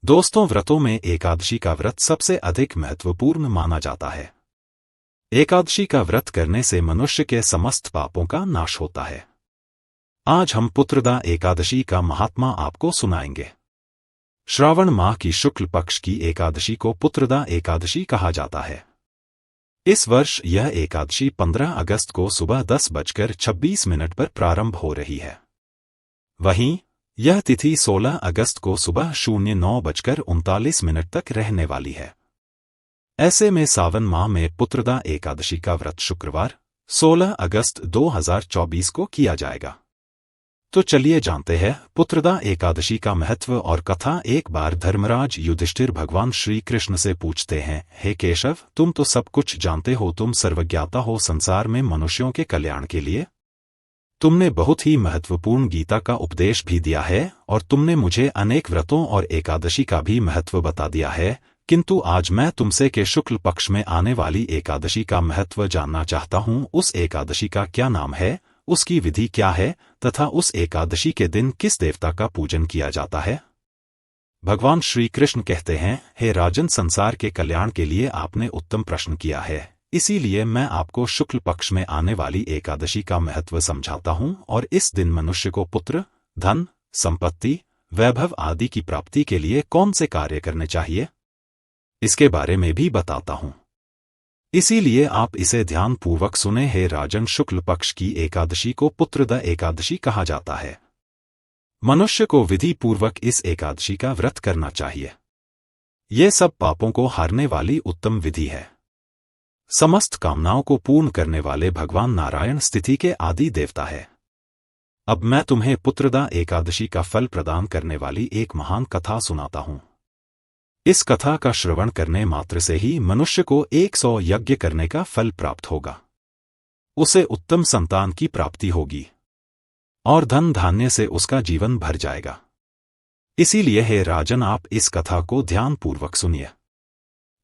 दोस्तों, व्रतों में एकादशी का व्रत सबसे अधिक महत्वपूर्ण माना जाता है। एकादशी का व्रत करने से मनुष्य के समस्त पापों का नाश होता है। आज हम पुत्रदा एकादशी का महात्मा आपको सुनाएंगे। श्रावण माह की शुक्ल पक्ष की एकादशी को पुत्रदा एकादशी कहा जाता है। इस वर्ष यह एकादशी 15 अगस्त को सुबह 10:26 पर प्रारंभ हो रही है। वहीं यह तिथि 16 अगस्त को सुबह 09:39 तक रहने वाली है। ऐसे में सावन माह में पुत्रदा एकादशी का व्रत शुक्रवार 16 अगस्त 2024 को किया जाएगा। तो चलिए जानते हैं पुत्रदा एकादशी का महत्व और कथा। एक बार धर्मराज युधिष्ठिर भगवान श्री कृष्ण से पूछते हैं, हे केशव, तुम तो सब कुछ जानते हो, तुम सर्वज्ञाता हो संसार में मनुष्यों के कल्याण के लिए। तुमने बहुत ही महत्वपूर्ण गीता का उपदेश भी दिया है और तुमने मुझे अनेक व्रतों और एकादशी का भी महत्व बता दिया है, किंतु आज मैं तुमसे के शुक्ल पक्ष में आने वाली एकादशी का महत्व जानना चाहता हूँ। उस एकादशी का क्या नाम है, उसकी विधि क्या है तथा उस एकादशी के दिन किस देवता का पूजन किया जाता है। भगवान श्री कृष्ण कहते हैं, हे राजन, संसार के कल्याण के लिए आपने उत्तम प्रश्न किया है, इसीलिए मैं आपको शुक्ल पक्ष में आने वाली एकादशी का महत्व समझाता हूँ और इस दिन मनुष्य को पुत्र, धन, संपत्ति, वैभव आदि की प्राप्ति के लिए कौन से कार्य करने चाहिए, इसके बारे में भी बताता हूँ। इसीलिए आप इसे ध्यान पूर्वक सुने। हे राजन, शुक्ल पक्ष की एकादशी को पुत्रदा एकादशी कहा जाता है। मनुष्य को विधि पूर्वक इस एकादशी का व्रत करना चाहिए। ये सब पापों को हारने वाली उत्तम विधि है। समस्त कामनाओं को पूर्ण करने वाले भगवान नारायण स्थिति के आदि देवता है। अब मैं तुम्हें पुत्रदा एकादशी का फल प्रदान करने वाली एक महान कथा सुनाता हूँ। इस कथा का श्रवण करने मात्र से ही मनुष्य को 100 यज्ञ करने का फल प्राप्त होगा। उसे उत्तम संतान की प्राप्ति होगी और धन धान्य से उसका जीवन भर जाएगा। इसीलिए हे राजन, आप इस कथा को ध्यान पूर्वक सुनिए।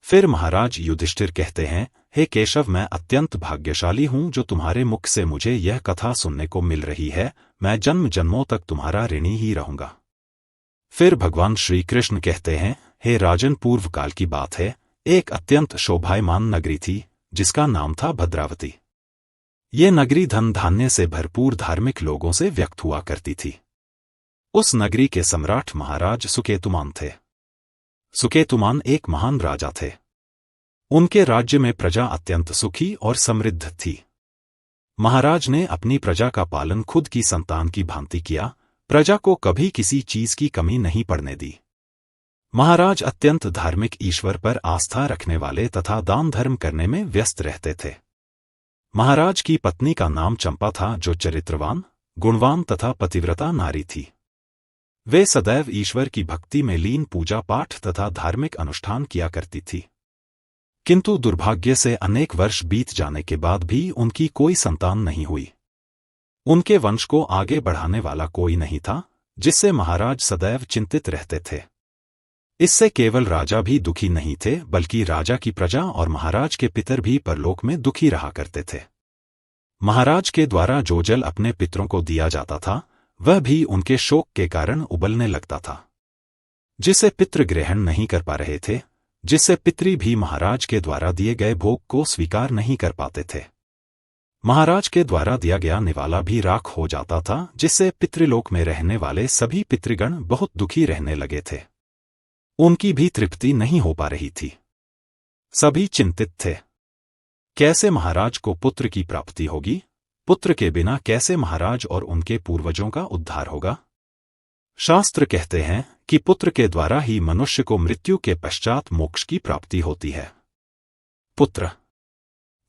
फिर महाराज युधिष्ठिर कहते हैं, हे केशव, मैं अत्यंत भाग्यशाली हूँ जो तुम्हारे मुख से मुझे यह कथा सुनने को मिल रही है। मैं जन्म जन्मों तक तुम्हारा ऋणी ही रहूंगा। फिर भगवान श्री कृष्ण कहते हैं, हे राजन, पूर्व काल की बात है, एक अत्यंत शोभायमान नगरी थी जिसका नाम था भद्रावती। ये नगरी धन धान्य से भरपूर धार्मिक लोगों से व्यक्त हुआ करती थी। उस नगरी के सम्राट महाराज सुकेतुमान थे। सुकेतुमान एक महान राजा थे। उनके राज्य में प्रजा अत्यंत सुखी और समृद्ध थी। महाराज ने अपनी प्रजा का पालन खुद की संतान की भांति किया। प्रजा को कभी किसी चीज की कमी नहीं पड़ने दी। महाराज अत्यंत धार्मिक, ईश्वर पर आस्था रखने वाले तथा दान धर्म करने में व्यस्त रहते थे। महाराज की पत्नी का नाम चंपा था, जो चरित्रवान, गुणवान तथा पतिव्रता नारी थी। वे सदैव ईश्वर की भक्ति में लीन पूजा पाठ तथा धार्मिक अनुष्ठान किया करती थी। किंतु दुर्भाग्य से अनेक वर्ष बीत जाने के बाद भी उनकी कोई संतान नहीं हुई। उनके वंश को आगे बढ़ाने वाला कोई नहीं था, जिससे महाराज सदैव चिंतित रहते थे। इससे केवल राजा भी दुखी नहीं थे, बल्कि राजा की प्रजा और महाराज के पितर भी परलोक में दुखी रहा करते थे। महाराज के द्वारा जो जल अपने पितरों को दिया जाता था, वह भी उनके शोक के कारण उबलने लगता था, जिसे पितृ ग्रहण नहीं कर पा रहे थे, जिससे पितरी भी महाराज के द्वारा दिए गए भोग को स्वीकार नहीं कर पाते थे। महाराज के द्वारा दिया गया निवाला भी राख हो जाता था, जिससे पितृलोक में रहने वाले सभी पितृगण बहुत दुखी रहने लगे थे। उनकी भी तृप्ति नहीं हो पा रही थी। सभी चिंतित थे, कैसे महाराज को पुत्र की प्राप्ति होगी, पुत्र के बिना कैसे महाराज और उनके पूर्वजों का उद्धार होगा। शास्त्र कहते हैं कि पुत्र के द्वारा ही मनुष्य को मृत्यु के पश्चात मोक्ष की प्राप्ति होती है। पुत्र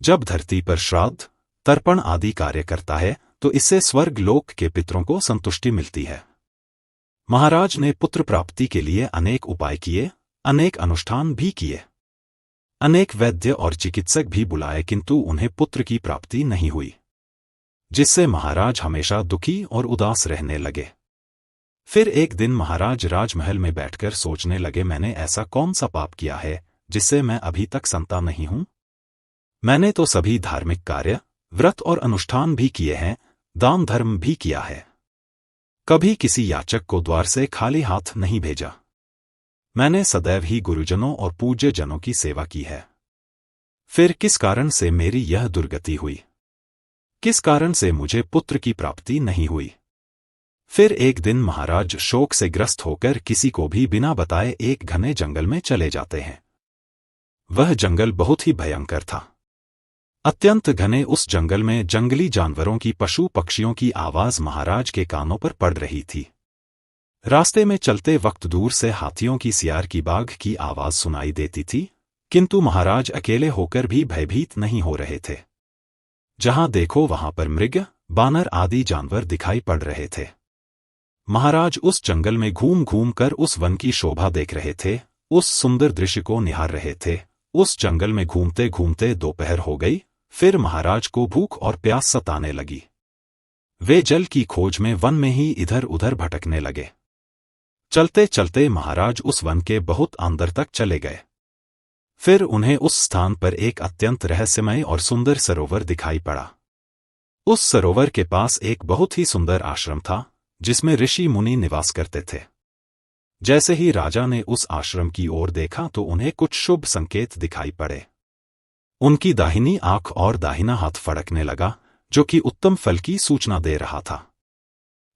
जब धरती पर श्राद्ध, तर्पण आदि कार्य करता है तो इससे स्वर्ग लोक के पितरों को संतुष्टि मिलती है। महाराज ने पुत्र प्राप्ति के लिए अनेक उपाय किए, अनेक अनुष्ठान भी किए, अनेक वैद्य और चिकित्सक भी बुलाए, किंतु उन्हें पुत्र की प्राप्ति नहीं हुई, जिससे महाराज हमेशा दुखी और उदास रहने लगे। फिर एक दिन महाराज राजमहल में बैठकर सोचने लगे, मैंने ऐसा कौन सा पाप किया है जिससे मैं अभी तक संतान नहीं हूं। मैंने तो सभी धार्मिक कार्य, व्रत और अनुष्ठान भी किए हैं, दान धर्म भी किया है, कभी किसी याचक को द्वार से खाली हाथ नहीं भेजा। मैंने सदैव ही गुरुजनों और पूज्य जनों की सेवा की है। फिर किस कारण से मेरी यह दुर्गति हुई? किस कारण से मुझे पुत्र की प्राप्ति नहीं हुई? फिर एक दिन महाराज शोक से ग्रस्त होकर किसी को भी बिना बताए एक घने जंगल में चले जाते हैं। वह जंगल बहुत ही भयंकर था। अत्यंत घने उस जंगल में जंगली जानवरों की, पशु पक्षियों की आवाज महाराज के कानों पर पड़ रही थी। रास्ते में चलते वक्त दूर से हाथियों की, सियार की, बाघ की आवाज सुनाई देती थी, किंतु महाराज अकेले होकर भी भयभीत नहीं हो रहे थे। जहां देखो वहां पर मृग, बानर आदि जानवर दिखाई पड़ रहे थे। महाराज उस जंगल में घूम घूम कर उस वन की शोभा देख रहे थे, उस सुंदर दृश्य को निहार रहे थे। उस जंगल में घूमते घूमते दोपहर हो गई। फिर महाराज को भूख और प्यास सताने लगी। वे जल की खोज में वन में ही इधर उधर भटकने लगे। चलते चलते महाराज उस वन के बहुत अंदर तक चले गए। फिर उन्हें उस स्थान पर एक अत्यंत रहस्यमय और सुंदर सरोवर दिखाई पड़ा। उस सरोवर के पास एक बहुत ही सुंदर आश्रम था, जिसमें ऋषि मुनि निवास करते थे। जैसे ही राजा ने उस आश्रम की ओर देखा तो उन्हें कुछ शुभ संकेत दिखाई पड़े। उनकी दाहिनी आंख और दाहिना हाथ फड़कने लगा, जो कि उत्तम फल की सूचना दे रहा था।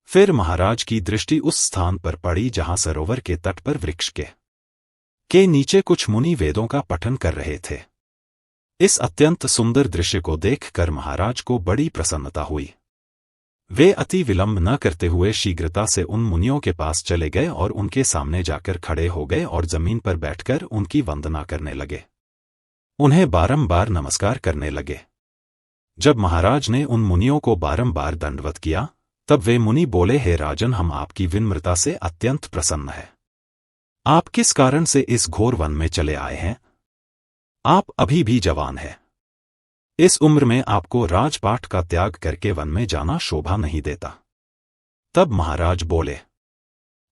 फिर महाराज की दृष्टि उस स्थान पर पड़ी जहां सरोवर के तट पर वृक्ष के नीचे कुछ मुनि वेदों का पठन कर रहे थे। इस अत्यंत सुंदर दृश्य को देखकर महाराज को बड़ी प्रसन्नता हुई। वे अति विलंब न करते हुए शीघ्रता से उन मुनियों के पास चले गए और उनके सामने जाकर खड़े हो गए और जमीन पर बैठकर उनकी वंदना करने लगे। उन्हें बारंबार नमस्कार करने लगे। जब महाराज ने उन मुनियों को बारंबार दंडवत किया, तब वे मुनि बोले, हे राजन, हम आपकी विनम्रता से अत्यंत प्रसन्न हैं। आप किस कारण से इस घोर वन में चले आए हैं? आप अभी भी जवान हैं। इस उम्र में आपको राजपाट का त्याग करके वन में जाना शोभा नहीं देता। तब महाराज बोले,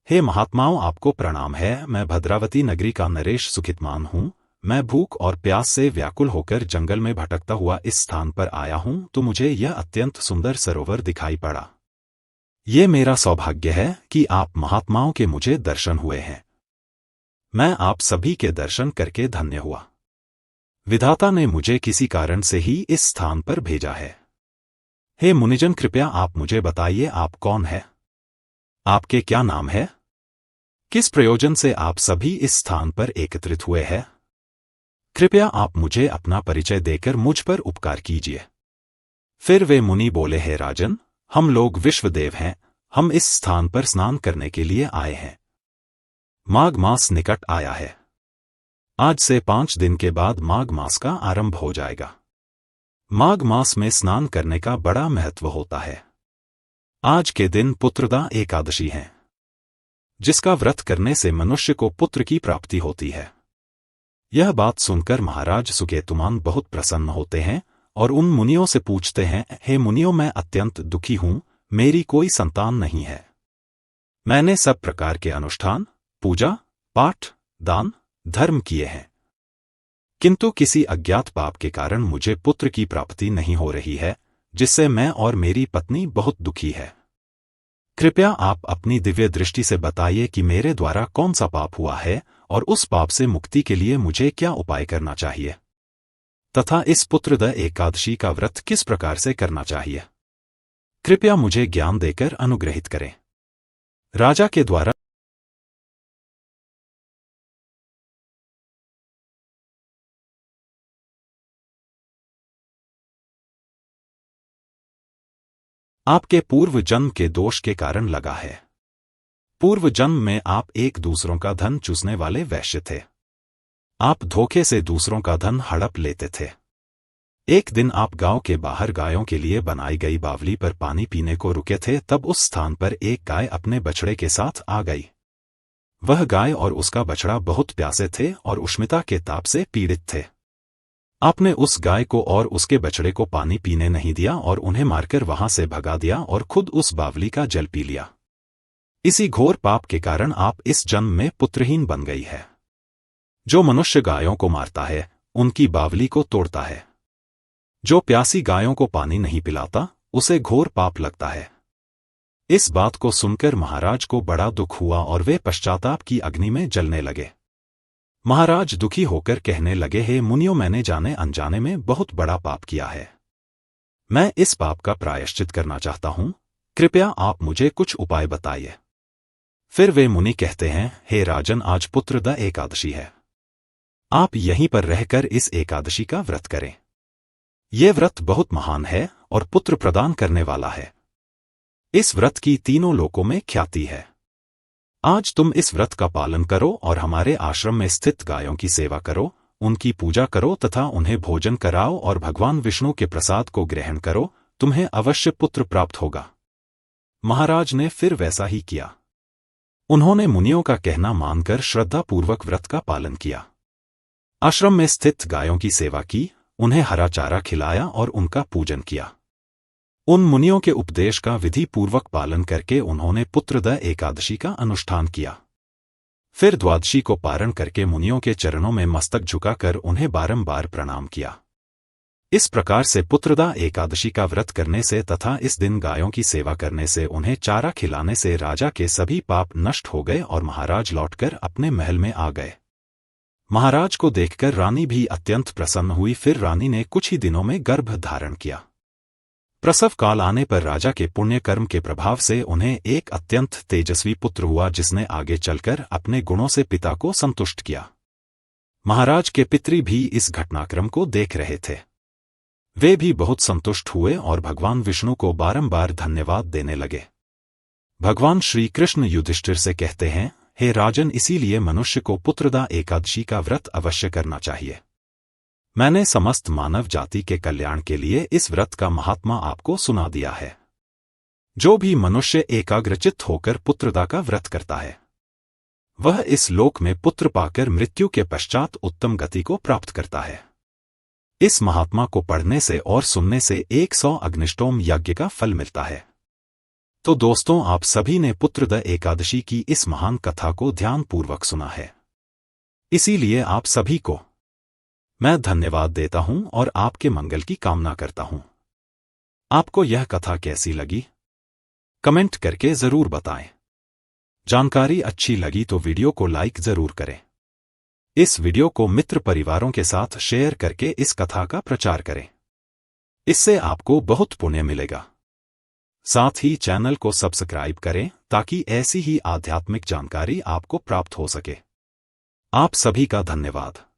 हे महात्माओं, आपको प्रणाम है। मैं भद्रावती नगरी का नरेश सुखितमान हूं। मैं भूख और प्यास से व्याकुल होकर जंगल में भटकता हुआ इस स्थान पर आया हूं, तो मुझे यह अत्यंत सुंदर सरोवर दिखाई पड़ा। ये मेरा सौभाग्य है कि आप महात्माओं के मुझे दर्शन हुए हैं। मैं आप सभी के दर्शन करके धन्य हुआ। विधाता ने मुझे किसी कारण से ही इस स्थान पर भेजा है। हे मुनिजन, कृपया आप मुझे बताइए, आप कौन है? आपके क्या नाम है? किस प्रयोजन से आप सभी इस स्थान पर एकत्रित हुए हैं? कृपया आप मुझे अपना परिचय देकर मुझ पर उपकार कीजिए। फिर वे मुनि बोले, हे राजन, हम लोग विश्वदेव हैं। हम इस स्थान पर स्नान करने के लिए आए हैं। माघ मास निकट आया है। आज से 5 दिन के बाद माघ मास का आरंभ हो जाएगा। माघ मास में स्नान करने का बड़ा महत्व होता है। आज के दिन पुत्रदा एकादशी है, जिसका व्रत करने से मनुष्य को पुत्र की प्राप्ति होती है। यह बात सुनकर महाराज सुकेतुमान बहुत प्रसन्न होते हैं और उन मुनियों से पूछते हैं, हे मुनियों, मैं अत्यंत दुखी हूं। मेरी कोई संतान नहीं है। मैंने सब प्रकार के अनुष्ठान, पूजा, पाठ, दान, धर्म किए हैं, किंतु किसी अज्ञात पाप के कारण मुझे पुत्र की प्राप्ति नहीं हो रही है, जिससे मैं और मेरी पत्नी बहुत दुखी है। कृपया आप अपनी दिव्य दृष्टि से बताइए कि मेरे द्वारा कौन सा पाप हुआ है और उस पाप से मुक्ति के लिए मुझे क्या उपाय करना चाहिए, तथा इस पुत्रद एकादशी का व्रत किस प्रकार से करना चाहिए। कृपया मुझे ज्ञान देकर अनुग्रहित करें। राजा के द्वारा आपके पूर्व जन्म के दोष के कारण लगा है। पूर्व जन्म में आप एक दूसरों का धन चूसने वाले वैश्य थे। आप धोखे से दूसरों का धन हड़प लेते थे। एक दिन आप गांव के बाहर गायों के लिए बनाई गई बावली पर पानी पीने को रुके थे, तब उस स्थान पर एक गाय अपने बछड़े के साथ आ गई। वह गाय और उसका बछड़ा बहुत प्यासे थे और उष्णता के ताप से पीड़ित थे। आपने उस गाय को और उसके बछड़े को पानी पीने नहीं दिया और उन्हें मारकर वहां से भगा दिया और खुद उस बावली का जल पी लिया। इसी घोर पाप के कारण आप इस जन्म में पुत्रहीन बन गई है। जो मनुष्य गायों को मारता है, उनकी बावली को तोड़ता है। जो प्यासी गायों को पानी नहीं पिलाता, उसे घोर पाप लगता है। इस बात को सुनकर महाराज को बड़ा दुख हुआ और वे पश्चाताप की अग्नि में जलने लगे। महाराज दुखी होकर कहने लगे, हे मुनियों, मैंने जाने अनजाने में बहुत बड़ा पाप किया है। मैं इस पाप का प्रायश्चित करना चाहता हूं। कृपया आप मुझे कुछ उपाय बताइए। फिर वे मुनि कहते हैं, हे राजन, आज पुत्रदा एकादशी है। आप यहीं पर रहकर इस एकादशी का व्रत करें। यह व्रत बहुत महान है और पुत्र प्रदान करने वाला है। इस व्रत की तीनों लोकों में ख्याति है। आज तुम इस व्रत का पालन करो और हमारे आश्रम में स्थित गायों की सेवा करो, उनकी पूजा करो तथा उन्हें भोजन कराओ और भगवान विष्णु के प्रसाद को ग्रहण करो, तुम्हें अवश्य पुत्र प्राप्त होगा। महाराज ने फिर वैसा ही किया। उन्होंने मुनियों का कहना मानकर श्रद्धापूर्वक व्रत का पालन किया। आश्रम में स्थित गायों की सेवा की, उन्हें हरा चारा खिलाया और उनका पूजन किया। उन मुनियों के उपदेश का विधि पूर्वक पालन करके उन्होंने पुत्रदा एकादशी का अनुष्ठान किया। फिर द्वादशी को पारण करके मुनियों के चरणों में मस्तक झुकाकर उन्हें बारंबार प्रणाम किया। इस प्रकार से पुत्रदा एकादशी का व्रत करने से तथा इस दिन गायों की सेवा करने से, उन्हें चारा खिलाने से राजा के सभी पाप नष्ट हो गए और महाराज लौटकर अपने महल में आ गए। महाराज को देखकर रानी भी अत्यंत प्रसन्न हुई। फिर रानी ने कुछ ही दिनों में गर्भ धारण किया। प्रसव काल आने पर राजा के पुण्य कर्म के प्रभाव से उन्हें एक अत्यंत तेजस्वी पुत्र हुआ, जिसने आगे चलकर अपने गुणों से पिता को संतुष्ट किया। महाराज के पितृ भी इस घटनाक्रम को देख रहे थे। वे भी बहुत संतुष्ट हुए और भगवान विष्णु को बारंबार धन्यवाद देने लगे। भगवान श्री कृष्ण युधिष्ठिर से कहते हैं, हे राजन, इसीलिए मनुष्य को पुत्रदा एकादशी का व्रत अवश्य करना चाहिए। मैंने समस्त मानव जाति के कल्याण के लिए इस व्रत का महात्मा आपको सुना दिया है। जो भी मनुष्य एकाग्रचित्त होकर पुत्रदा का व्रत करता है, वह इस लोक में पुत्र पाकर मृत्यु के पश्चात उत्तम गति को प्राप्त करता है। इस महात्मा को पढ़ने से और सुनने से 100 अग्निष्टोम यज्ञ का फल मिलता है। तो दोस्तों, आप सभी ने पुत्रदा एकादशी की इस महान कथा को ध्यानपूर्वक सुना है। इसीलिए आप सभी को मैं धन्यवाद देता हूं और आपके मंगल की कामना करता हूं। आपको यह कथा कैसी लगी? कमेंट करके जरूर बताएं। जानकारी अच्छी लगी तो वीडियो को लाइक जरूर करें। इस वीडियो को मित्र परिवारों के साथ शेयर करके इस कथा का प्रचार करें। इससे आपको बहुत पुण्य मिलेगा। साथ ही चैनल को सब्सक्राइब करें ताकि ऐसी ही आध्यात्मिक जानकारी आपको प्राप्त हो सके। आप सभी का धन्यवाद।